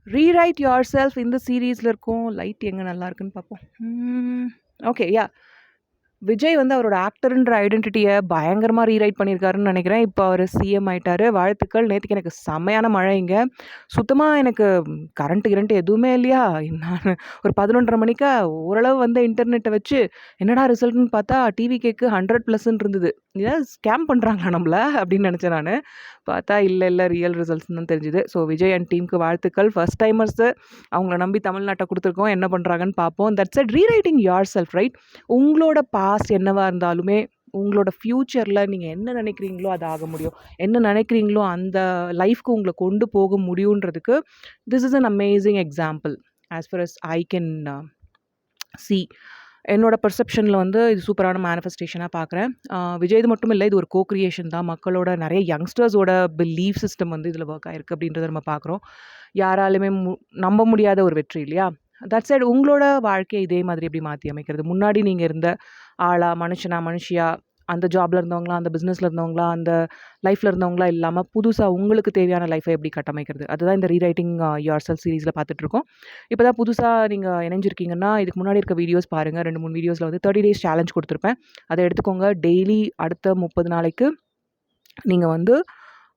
Rewrite your self இந்த சீரீஸில் இருக்கும். லைட் எங்கே நல்லா இருக்குன்னு பார்ப்போம். ஓகே யா விஜய் வந்து அவரோட ஆக்டர்ன்ற ஐடென்டிட்டியை பயங்கரமாக ரீரைட் பண்ணியிருக்காருன்னு நினைக்கிறேன். இப்போ அவர் சிஎம் ஆயிட்டாரு. வாழ்த்துக்கள். நேற்றுக்கு எனக்கு செம்மையான மழை இங்கே. சுத்தமாக எனக்கு கரண்ட்டு எதுவுமே இல்லையா. நான் ஒரு 11:30 மணிக்கா ஓரளவு வந்து இன்டர்நெட்டை வச்சு என்னடா ரிசல்ட்னு பார்த்தா டிவி கேக்கு 100+ இருந்தது. ஏதாவது ஸ்கேம் பண்ணுறாங்களா நம்மள அப்படின்னு நினச்சேன் நான். பார்த்தா இல்லை ரியல் ரிசல்ட்ஸ் தான் தெரிஞ்சுது. ஸோ விஜய் அண்ட் டீமுக்கு வாழ்த்துக்கள். ஃபர்ஸ்ட் டைமர்ஸு அவங்கள நம்பி தமிழ்நாட்டை கொடுத்துருக்கோம். என்ன பண்ணுறாங்கன்னு பார்ப்போம். That's it. Rewriting your self right. உங்களோட பாஸ்ட் என்னவா இருந்தாலுமே உங்களோட ஃப்யூச்சரில் நீங்கள் என்ன நினைக்கிறீங்களோ அது ஆக முடியும். என்ன நினைக்கிறீங்களோ அந்த லைஃப்க்கு உங்களை கொண்டு போக முடியுன்றதுக்கு this is an amazing example as far as I can see. என்னோட பெர்செப்ஷனில் வந்து இது சூப்பரான மேனிஃபெஸ்டேஷனாக பார்க்குறேன். விஜய் இது மட்டும் இல்லை, இது ஒரு கோக்ரியேஷன் தான். மக்களோட நிறைய யங்ஸ்டர்ஸோட பிலீஃப் சிஸ்டம் வந்து இதில் ஒர்க் ஆகிருக்கு அப்படின்றத நம்ம பார்க்குறோம். யாராலுமே நம்ப முடியாத ஒரு வெற்றி இல்லையா. தட் சைடு உங்களோட வாழ்க்கையை இதே மாதிரி எப்படி மாற்றி அமைக்கிறது. முன்னாடி நீங்கள் இருந்த ஆளா, மனுஷியா, அந்த ஜாபில் இருந்தவங்களா, அந்த பிஸ்னஸில் இருந்தவங்களா, அந்த லைஃப்பில் இருந்தவங்களா இல்லாமல் புதுசாக உங்களுக்கு தேவையான லைஃப்பை எப்படி கட்டமைக்கிறது. அதுதான் இந்த ரீரைட்டிங் யுவர் செல்ஃப் சீரீஸில் பார்த்துட்ருக்கோம். இப்போ தான் புதுசாக நீங்கள் இணைஞ்சிருக்கீங்கன்னா இதுக்கு முன்னாடி இருக்க வீடியோஸ் பாருங்கள். 2-3 வீடியோஸில் வந்து 30 days சேலஞ்ச் கொடுத்துருப்பேன். அதை எடுத்துக்கோங்க. டெய்லி அடுத்த 30 நாளைக்கு நீங்கள் வந்து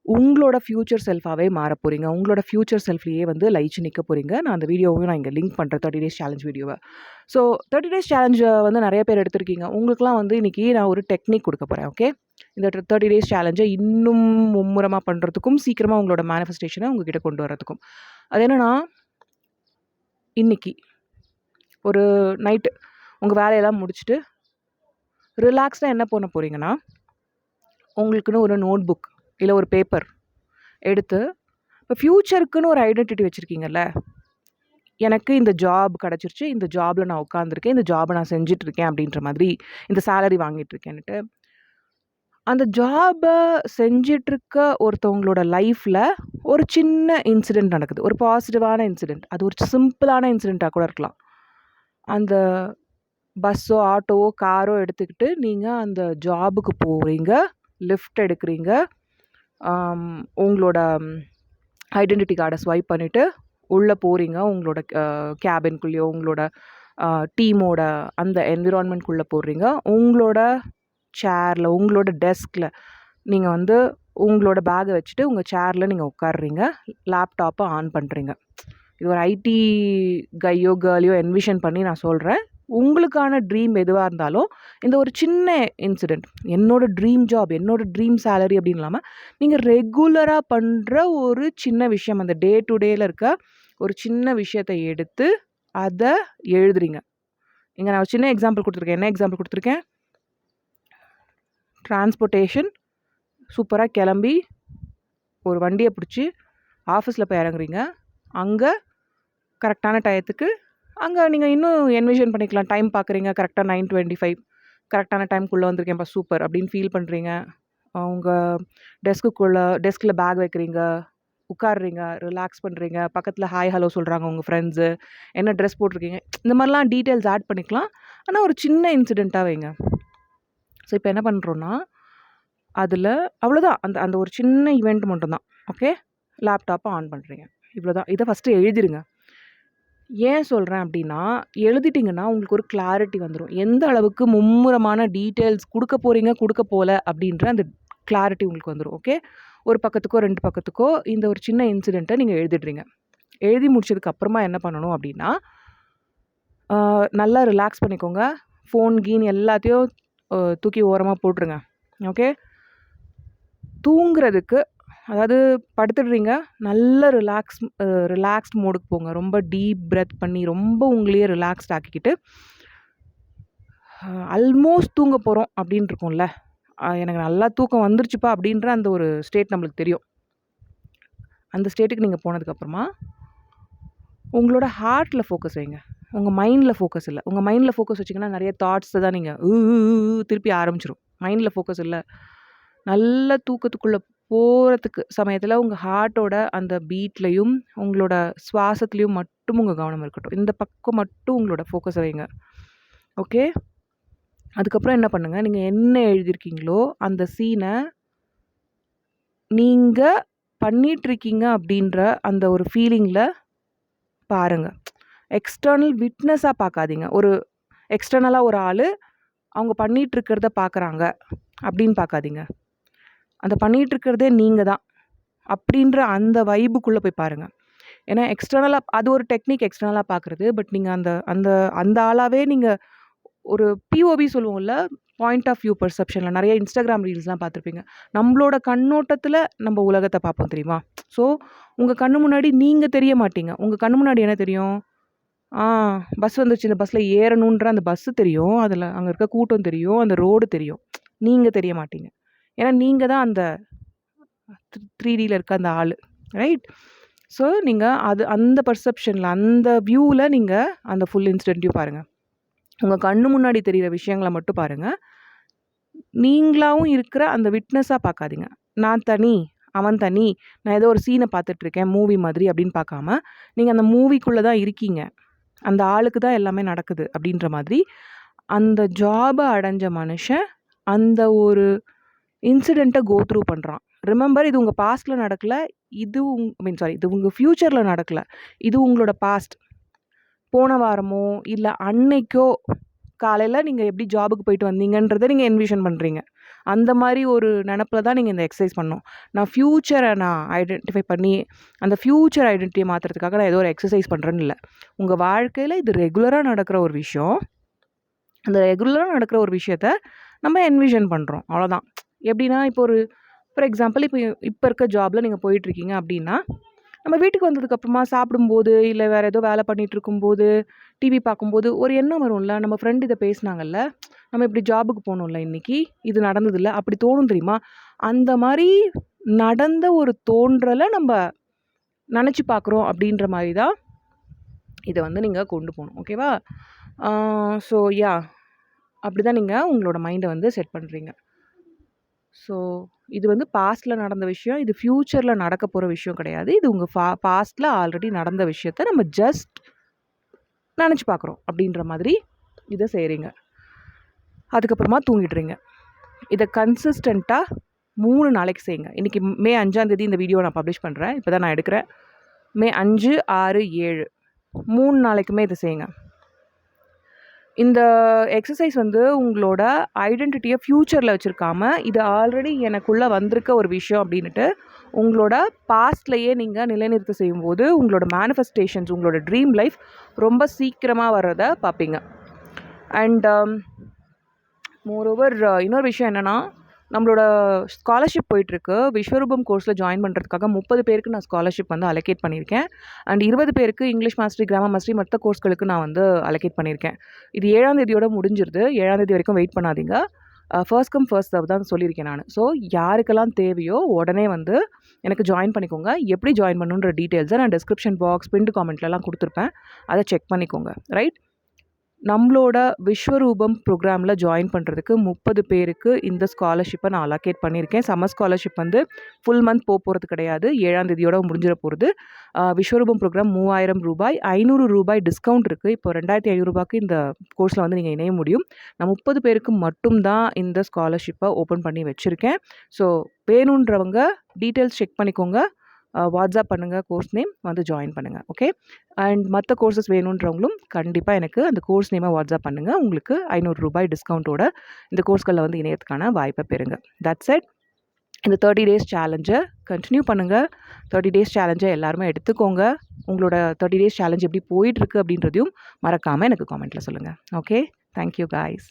உங்களோட ஃப்யூச்சர் செல்ஃபாகவே மாற போகிறீங்க. உங்களோட ஃப்யூச்சர் செல்ஃப்லேயே வந்து லயிச்சு நிற்க போகிறீங்க. நான் அந்த வீடியோவையும் நான் இங்கே லிங்க் பண்ணுறேன், 30 days சேலஞ்ச் வீடியோவை. ஸோ 30 days சேலஞ்சை வந்து நிறைய பேர் எடுத்திருக்கீங்க. உங்களுக்குலாம் வந்து இன்றைக்கி நான் ஒரு டெக்னிக் கொடுக்க போகிறேன். ஓகே, இந்த 30 days சேலஞ்சை இன்னும் மும்முரமாக பண்ணுறதுக்கும் சீக்கிரமாக உங்களோட மேனிஃபெஸ்டேஷனை உங்ககிட்ட கொண்டு வரதுக்கும். அது என்னென்னா, இன்றைக்கி ஒரு நைட்டு உங்கள் வேலையெல்லாம் முடிச்சுட்டு ரிலாக்ஸ்டாக என்ன பண்ண போகிறீங்கன்னா, உங்களுக்குன்னு ஒரு நோட் புக் இல்லை ஒரு பேப்பர் எடுத்து, இப்போ ஃப்யூச்சருக்குன்னு ஒரு ஐடென்டிட்டி வச்சுருக்கீங்கல்ல, எனக்கு இந்த ஜாப் கிடச்சிருச்சு, இந்த ஜாபில் நான் உட்காந்துருக்கேன், இந்த ஜாபை நான் செஞ்சிட்ருக்கேன் அப்படின்ற மாதிரி, இந்த சேலரி வாங்கிட்டுருக்கேன்னுட்டு, அந்த ஜாபை செஞ்சிட்ருக்க ஒருத்தவங்களோட லைஃப்பில் ஒரு சின்ன இன்சிடெண்ட் நடக்குது, ஒரு பாசிட்டிவான இன்சிடெண்ட். அது ஒரு சிம்பிளான இன்சிடெண்ட்டாக கூட இருக்கலாம். அந்த பஸ்ஸோ, ஆட்டோவோ, காரோ எடுத்துக்கிட்டு நீங்கள் அந்த ஜாபுக்கு போகிறீங்க, லிஃப்ட் எடுக்கிறீங்க, உங்களோட ஐடென்டிட்டி கார்டை ஸ்வைப் பண்ணிவிட்டு உள்ளே போகிறீங்க. உங்களோட கேபின்குள்ளேயோ உங்களோட டீமோட அந்த என்விரான்மெண்ட்குள்ளே போடுறீங்க. உங்களோட சேரில், உங்களோட டெஸ்கில் நீங்கள் வந்து உங்களோட பேக்கை வச்சுட்டு உங்கள் சேரில் நீங்கள் உட்காடுறீங்க. லேப்டாப்பை ஆன் பண்ணுறீங்க. இது ஒரு ஐடி கையோ கேர்ளையோ என்விஷன் பண்ணி நான் சொல்கிறேன். உங்களுக்கான ட்ரீம் எதுவாக இருந்தாலும் இந்த ஒரு சின்ன இன்சிடெண்ட், என்னோடய ட்ரீம் ஜாப், என்னோடய ட்ரீம் சேலரி அப்படின்னு இல்லாமல் நீங்கள் ரெகுலராக பண்ணுற ஒரு சின்ன விஷயம், அந்த டே டு டேயில் இருக்க ஒரு சின்ன விஷயத்தை எடுத்து அதை எழுதுறீங்க. இங்கே நான் ஒரு சின்ன எக்ஸாம்பிள் கொடுத்துருக்கேன். என்ன எக்ஸாம்பிள் கொடுத்துருக்கேன்? டிரான்ஸ்போர்ட்டேஷன் சூப்பராக கிளம்பி ஒரு வண்டியை பிடிச்சி ஆஃபீஸில் போய் இறங்குறீங்க. அங்கே கரெக்டான டயத்துக்கு அங்கே நீங்கள் இன்னும் என்விஷன் பண்ணிக்கலாம். டைம் பார்க்குறீங்க, கரெக்டாக 9:25 கரெக்டான டைம்குள்ளே வந்திருக்கேன்ப்பா சூப்பர் அப்படின்னு ஃபீல் பண்ணுறீங்க. உங்கள் டெஸ்கில் பேக் வைக்கிறீங்க, உட்காடுறீங்க, ரிலாக்ஸ் பண்ணுறீங்க. பக்கத்தில் ஹாய் ஹலோ சொல்கிறாங்க உங்கள் ஃப்ரெண்ட்ஸு, என்ன ட்ரெஸ் போட்டிருக்கீங்க, இந்த மாதிரிலாம் டீட்டெயில்ஸ் ஆட் பண்ணிக்கலாம். ஆனால் ஒரு சின்ன இன்சிடெண்ட்டாக வைங்க. ஸோ இப்போ என்ன பண்ணுறோன்னா, அதில் அவ்வளோதான், அந்த அந்த ஒரு சின்ன ஈவெண்ட் மட்டும்தான். ஓகே, லேப்டாப்பை ஆன் பண்ணுறீங்க, இவ்வளோதான். இதை ஃபஸ்ட்டு எழுதிருங்க. ஏன் சொல்கிறேன் அப்படின்னா, எழுதிட்டிங்கன்னா உங்களுக்கு ஒரு கிளாரிட்டி வந்துடும். எந்த அளவுக்கு மும்முரமான டீட்டெயில்ஸ் கொடுக்க போகிறீங்க, கொடுக்க போகல அப்படின்ற அந்த கிளாரிட்டி உங்களுக்கு வந்துடும். ஓகே, ஒரு பக்கத்துக்கோ 2 பக்கத்துக்கோ இந்த ஒரு சின்ன இன்சிடெண்ட்டை நீங்கள் எழுதிடுறீங்க. எழுதி முடிச்சதுக்கப்புறமா என்ன பண்ணணும் அப்படின்னா, நல்லா ரிலாக்ஸ் பண்ணிக்கோங்க. ஃபோன் கீன் எல்லாத்தையும் தூக்கி ஓரமாக போட்டுருங்க. ஓகே, தூங்குறதுக்கு, அதாவது படுத்துடுறீங்க, நல்ல ரிலாக்ஸ்ட் மோடுக்கு போங்க. ரொம்ப டீப் பிரெத் பண்ணி ரொம்ப உங்களையே ரிலாக்ஸ்ட் ஆக்கிக்கிட்டு, ஆல்மோஸ்ட் தூங்க போகிறோம் அப்படின்னு இருக்கும்ல, எனக்கு நல்லா தூக்கம் வந்துருச்சுப்பா அப்படின்ற அந்த ஒரு ஸ்டேட் நம்மளுக்கு தெரியும். அந்த ஸ்டேட்டுக்கு நீங்கள் போனதுக்கப்புறமா உங்களோட ஹார்ட்டில் ஃபோக்கஸ் வைங்க. உங்கள் மைண்டில் ஃபோக்கஸ் இல்லை. உங்கள் மைண்டில் ஃபோக்கஸ் வச்சிங்கன்னா நிறைய தாட்ஸை தான் நீங்கள் திருப்பி ஆரம்பிச்சிடும். மைண்டில் ஃபோக்கஸ் இல்லை. நல்ல தூக்கத்துக்குள்ளே போகிறதுக்கு சமயத்தில் உங்கள் ஹார்ட்டோட அந்த பீட்லையும் உங்களோட சுவாசத்துலேயும் மட்டும் உங்கள் கவனம் இருக்கட்டும். இந்த பக்கம் மட்டும் உங்களோட ஃபோக்கஸை வைங்க. ஓகே, அதுக்கப்புறம் என்ன பண்ணுங்கள், நீங்கள் என்ன எழுதியிருக்கீங்களோ அந்த சீனை நீங்கள் பண்ணிகிட்ருக்கீங்க அப்படின்ற அந்த ஒரு ஃபீலிங்கில் பாருங்க. எக்ஸ்டர்னல் விட்னஸா பார்க்காதீங்க. ஒரு எக்ஸ்டர்னலா ஒரு ஆளு அவங்க பண்ணிட்டு இருக்கிறத பார்க்குறாங்க அப்படின்னு பார்க்காதீங்க. அந்த பண்ணிட்டு இருக்கிறதே நீங்க தான். அப்படின்ற அந்த வைபுக்குள்ள போய் பாருங்க. ஏன்னா எக்ஸ்டர்னலா அது ஒரு டெக்னிக் எக்ஸ்டர்னலா பார்க்குறது. பட் நீங்க அந்த அந்த அந்த ஆளாவே நீங்க ஒரு பிஓவி சொல்லுவோம்ல, பாயிண்ட் ஆஃப் வியூ பெர்செப்ஷன்ல நெறைய Instagram ரீல்ஸ்லாம் பார்த்துருப்பீங்க. நம்மளோட கண்ணோட்டத்துல நம்ம உலகத்த பார்ப்போம் தெரியுமா? ஸோ உங்க கண்ணு முன்னாடி நீங்க தெரிய மாட்டீங்க. உங்க கண்ணு முன்னாடி என்ன தெரியும்? ஆ பஸ் வந்துருச்சு. இந்த பஸ்ல ஏறணுன்ற அந்த பஸ்ஸு தெரியும். அதுல அங்க இருக்க கூட்டம் தெரியும். அந்த ரோடு தெரியும். நீங்க தெரிய மாட்டீங்க. ஏன்னா நீங்க தான் அந்த 3Dல இருக்க அந்த ஆளு. ரைட்? ஸோ நீங்க அது அந்த பெர்செப்ஷன்ல அந்த வியூல நீங்க அந்த ஃபுல் இன்சிடென்ட்டையும் பாருங்க. உங்க கண்ணு முன்னாடி தெரியிற விஷயங்கள மட்டும் பாருங்க. நீங்களாவும் இருக்கிற அந்த விட்னஸா பார்க்காதீங்க. நான் தனி, அவன் தனி, நான் ஏதோ ஒரு சீன பார்த்துட்ருக்கேன் மூவி மாதிரி அப்படின்னு பார்க்காம, நீங்க அந்த மூவிக்குள்ள தான் இருக்கீங்க. அந்த ஆளுக்கு தான் எல்லாமே நடக்குது அப்படின்ற மாதிரி, அந்த ஜாப அடைஞ்ச மனுஷன் அந்த ஒரு இன்சிடென்ட்ட கோ த்ரூ பண்றான். ரிமெம்பர் இது உங்க பாஸ்ட்ல நடக்கல. இது இது உங்க ஃபியூச்சர்ல நடக்கல. இது உங்களோட பாஸ்ட். போன வாரமோ, இல்ல அன்னைக்கோ காலையில நீங்க எப்படி ஜாபுக்கு போயிட்டு வந்தீங்கன்றத நீங்க என்விஷன் பண்றீங்க. அந்த மாரி ஒரு நெனப்புல தான் நீங்க இந்த எக்சர்சைஸ் பண்ணணும். நான் ஃபியூச்சர ஐடென்டிஃபை பண்ணி, அந்த ஃபியூச்சர் ஐடென்டிட்டிய மாத்துறதுக்காக நான் ஏதோ ஒரு எக்சர்சைஸ் பண்றேன்னு இல்ல. உங்க வாழ்க்கையில இது ரெகுலரா நடக்கிற ஒரு விஷயம். அந்த ரெகுலரா நடக்கிற ஒரு விஷயத்த நம்ம என்விஷன் பண்றோம். அவ்வளோதான். எப்படின்னா, இப்போ ஒரு ஃபார் எக்ஸாம்பிள் இப்ப இருக்க ஜாப்ல நீங்க போயிட்டுருக்கீங்க அப்படின்னா, நம்ம வீட்டுக்கு வந்ததுக்கப்புறமா சாப்பிடும்போது, இல்ல வேற ஏதோ வேலை பண்ணிட்டு இருக்கும்போது, டிவி பார்க்கும்போது ஒரு எண்ணம் வரும்ல, நம்ம ஃப்ரெண்ட் இத பேசுனாங்கல்ல, நம்ம இப்படி ஜாபுக்கு போனோம்ல இன்னைக்கு, இது நடந்ததுல்ல, அப்படி தோணும் தெரியுமா? அந்த மாரி நடந்த ஒரு தோன்றல நம்ப நெனச்சு பார்க்குறோம் அப்படின்ற மாரி தான் இத வந்து நீங்க கொண்டு போணும். ஓகேவா? ஸோ அப்படிதான் நீங்க உங்களோட மைண்ட வந்து செட் பண்றீங்க. ஸோ இது வந்து பாஸ்ட்ல நடந்த விஷயம். இது ஃபியூச்சர்ல நடக்க போற விஷயம் கிடையாது. இது உங்க பாஸ்ட்ல ஆல்ரெடி நடந்த விஷயத்த நம்ம ஜஸ்ட் நெனச்சு பார்க்குறோம் அப்படின்ற மாதிரி இத செய்றீங்க. அதுக்கப்புறமா தூங்கிடுறீங்க. இத கன்சிஸ்டன்ட்டா 3 நாளைக்கு செய்யுங்க. இன்னைக்கு மே 5ஆம் தேதி இந்த வீடியோவ நான் பப்ளிஷ் பண்றேன். இப்ப தான் நான் எடுக்கிறேன். மே 5, 6, 7 3 நாளைக்குமே இத செய்யுங்க. இந்த எக்ஸர்சைஸ் வந்து உங்களோட ஐடென்டிட்டிய ஃபியூச்சர்ல வச்சிருக்காம, இது ஆல்ரெடி எனக்குள்ள வந்திருக்க ஒரு விஷயம் அப்படின்னுட்டு, உங்களோட பாஸ்ட்லயே நீங்க நிலைநிறுத்த செய்யும்போது, உங்களோட மேனிஃபெஸ்டேஷன்ஸ், உங்களோட ட்ரீம் லைஃப் ரொம்ப சீக்கிரமா வர்றத பார்ப்பீங்க. அண்ட் மோரோவர் இன்னொரு விஷயம் என்னன்னா, நம்மளோட ஸ்காலர்ஷிப் போயிட்டுருக்கு. விஸ்வரூபம் கோர்ஸ்ல ஜாயின் பண்ணுறதுக்காக 30 பேருக்கு நான் ஸ்காலர்ஷிப் வந்து அலோகேட் பண்ணியிருக்கேன். அண்ட் 20 பேருக்கு இங்கிலீஷ் மாஸ்டரி, கிராமர் மாஸ்டரி மத்த கோர்ஸ்களுக்கு நான் வந்து அலோகேட் பண்ணியிருக்கேன். இது 7ஆம் தேதியோட முடிஞ்சிருது. 7ஆம் தேதி வரைக்கும் வெயிட் பண்ணாதீங்க. ஃபர்ஸ்ட் கம் ஃபர்ஸ்ட் சர்வ் தான் சொல்லியிருக்கேன் நானு. ஸோ யாருக்கெல்லாம் தேவையோ உடனே வந்து எனக்கு ஜாயின் பண்ணிக்கோங்க. எப்படி ஜாயின் பண்ணணுன்ற டீட்டெயில்ஸை நான் டிஸ்கிரிப்ஷன் பாக்ஸ், பின்டு காமெண்ட்லலாம் குடுத்துருப்பேன். அத செக் பண்ணிக்கோங்க. ரைட்? நம்மளோட விஸ்வரூபம் ப்ரோக்ராமில் ஜாயின் பண்ணுறதுக்கு 30 பேருக்கு இந்த ஸ்காலர்ஷிப்பை நான் அலோகேட் பண்ணியிருக்கேன். சம்மர் ஸ்காலர்ஷிப் வந்து ஃபுல் மந்த் போகிறது கிடையாது. 7ஆம் தேதியோட முடிஞ்சிட போகுது. விஸ்வரூபம் ப்ரோக்ராம் ரூ. 3000 ரூ. 500 டிஸ்கவுண்ட் இருக்குது. இப்போ ரூ. 2500 இந்த கோர்ஸில் வந்து நீங்கள் இணைய முடியும். நான் 30 பேருக்கு மட்டும் தான் இந்த ஸ்காலர்ஷிப்பை ஓப்பன் பண்ணி வச்சுருக்கேன். ஸோ வேணுன்றவங்க டீட்டெயில்ஸ் செக் பண்ணிக்கோங்க. வாட்ஸ்அப் பண்ணுங்கள், கோர்ஸ் நேம் வந்து ஜாயின் பண்ணுங்கள். ஓகே? அண்ட் மற்ற கோர்சஸ் வேணுன்றவங்களும் கண்டிப்பாக எனக்கு அந்த கோர்ஸ் நேமை வாட்ஸ்அப் பண்ணுங்கள். உங்களுக்கு ரூ. 500 டிஸ்கவுண்ட்டோட இந்த கோர்ஸ்களில் வந்து இணையத்துக்கான வாய்ப்பை பெறுங்க. That's it. இந்த 30 டேஸ் சேலஞ்சை கண்டினியூ பண்ணுங்கள். 30 டேஸ் சேலஞ்சை எல்லாருமே எடுத்துக்கோங்க. உங்களோட 30 டேஸ் சேலஞ்ச் எப்படி போயிட்டுருக்கு அப்படின்றதையும் மறக்காமல் எனக்கு காமெண்ட்டில் சொல்லுங்கள். ஓகே? Thank you guys.